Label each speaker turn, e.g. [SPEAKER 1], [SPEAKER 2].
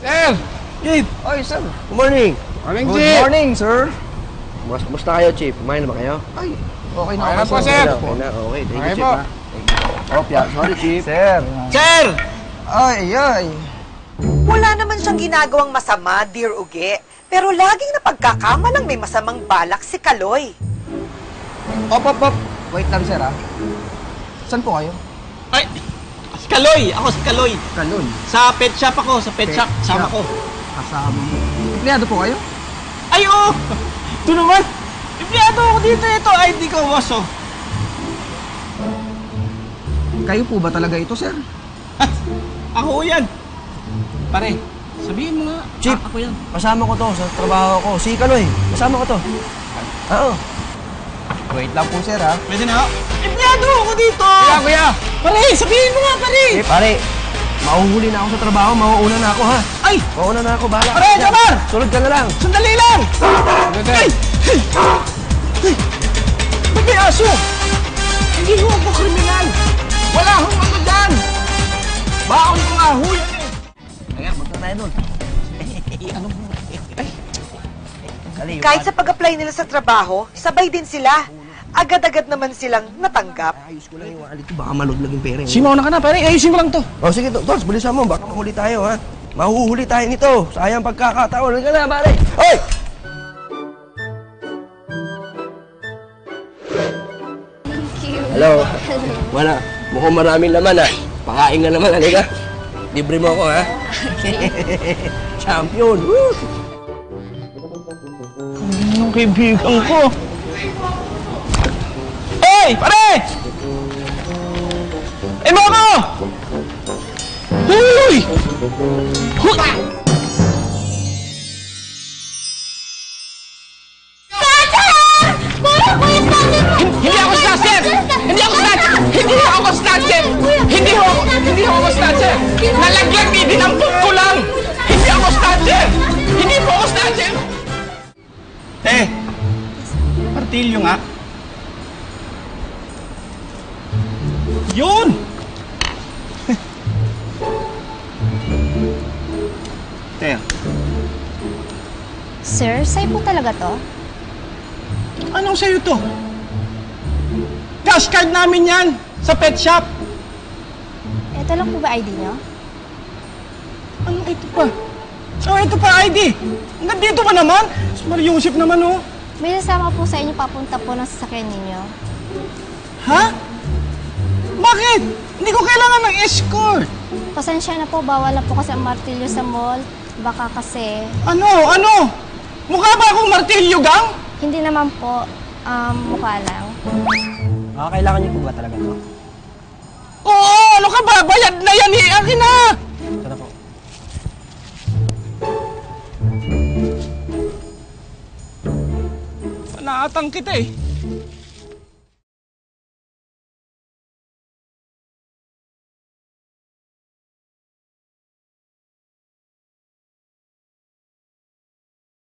[SPEAKER 1] Sir!
[SPEAKER 2] Chief!
[SPEAKER 3] Ay, sir.
[SPEAKER 2] Good morning!
[SPEAKER 1] Morning,
[SPEAKER 3] Good
[SPEAKER 1] Chief!
[SPEAKER 3] morning, sir.
[SPEAKER 2] Musta kayo, Chief? Kumain na ba kayo?
[SPEAKER 3] Ay, okay na
[SPEAKER 1] Okay
[SPEAKER 3] ako,
[SPEAKER 1] na po,
[SPEAKER 3] sir.
[SPEAKER 1] sir.
[SPEAKER 2] Okay na, okay. Thank
[SPEAKER 1] Okay
[SPEAKER 2] you, Chief,
[SPEAKER 1] po.
[SPEAKER 2] ha? Oh, sorry, Chief.
[SPEAKER 3] Sir.
[SPEAKER 1] Sir!
[SPEAKER 3] Ay, ay.
[SPEAKER 4] Wala naman siyang ginagawang masama, Dear Uge. Pero laging napagkakamalang may masamang balak si Kaloy.
[SPEAKER 3] Op. Wait lang, sir, ha? Saan po kayo?
[SPEAKER 5] Ay! Si Kaloy! Ako si Kaloy!
[SPEAKER 3] Kalon.
[SPEAKER 5] Sa pet shop ako, sa pet shop. Sama ko.
[SPEAKER 3] Kasama mo. Empleyado po kayo?
[SPEAKER 5] Ay, oo! Ito naman! Empleyado ako dito. Ito, ID ko, boss, oh.
[SPEAKER 3] Kayo po ba talaga ito, sir?
[SPEAKER 5] Ako yan. Pare, sabihin mo nga.
[SPEAKER 2] Chief,
[SPEAKER 5] Ako yan.
[SPEAKER 2] kasama ko to sa trabaho ko. Si Kaloy, kasama ko to. Oo.
[SPEAKER 3] Wait lang po, sir, ha?
[SPEAKER 5] Pwede na ako. Empleyado ako dito!
[SPEAKER 1] Kuya!
[SPEAKER 5] Pare, sabihin mo nga, pare!
[SPEAKER 2] Pare, mauhuli na ako sa trabaho. Mauuna na ako, ha?
[SPEAKER 5] Ay!
[SPEAKER 2] Mauuna na ako, bahala.
[SPEAKER 5] Pare,
[SPEAKER 2] Yan,
[SPEAKER 5] Jamar!
[SPEAKER 2] Sunod ka na lang.
[SPEAKER 5] Sandali lang!
[SPEAKER 1] Ano, sir?
[SPEAKER 5] Ay! Ba't may aso? Hindi ho ako kriminal! Wala akong ano dyan! Baon ko nga ho yan eh!
[SPEAKER 2] Ayan, punta tayo dun.
[SPEAKER 5] Ano mo?
[SPEAKER 4] Kahit sa pag-apply nila sa trabaho, sabay din sila. Agad-agad naman silang natanggap.
[SPEAKER 2] Ayos ko lang yung wallet ko. Baka maluglag yung pera.
[SPEAKER 5] Simauna ka na, pare. Ayusin ko lang to.
[SPEAKER 2] Oh, sige, Tors, bilisan mo. Baka mahuli tayo, ha? Mahuhuli tayo nito. Sayang pagkakataon. Halika na, pare. Hoy! Hello. Wala. Mukhang maraming laman, ha? Pakain ka naman, halika. Libre mo ako, ha? Champion. Woo!
[SPEAKER 5] Anong kaibigan ko? Hey! Pare! Eh, mo ako! Huy! Huy! Hindi ako snatcher! Hindi ako snatcher! Hindi ako snatcher! Hindi ako snatcher! Nalaglag ni dinampot ko lang! Hindi ako snatcher! Hindi po ako snatcher! Martilyo nga. Yun!
[SPEAKER 6] Sir, sa'yo po talaga to?
[SPEAKER 5] Anong sa'yo to? Cash card namin yan! Sa pet shop!
[SPEAKER 6] Ito lang po ba ID nyo?
[SPEAKER 5] Ano ito pa? Oh, ito pa ID! Nandito pa naman! Mariusip naman, oh!
[SPEAKER 6] May nasama po sa inyo papunta po ng sasakyan ninyo.
[SPEAKER 5] Ha? Bakit? Hindi ko kailangan ng escort!
[SPEAKER 6] Pasensya na po, bawal na po kasi ang martilyo sa mall. Baka kasi...
[SPEAKER 5] Ano? Mukha ba akong martilyo, gang?
[SPEAKER 6] Hindi naman po, mukha lang.
[SPEAKER 2] Kailangan niyo po ba talaga to?
[SPEAKER 5] Oo! Ano ka ba? Bayad na yan eh! Akin na!
[SPEAKER 2] Ito na po.
[SPEAKER 5] Naatang kita eh.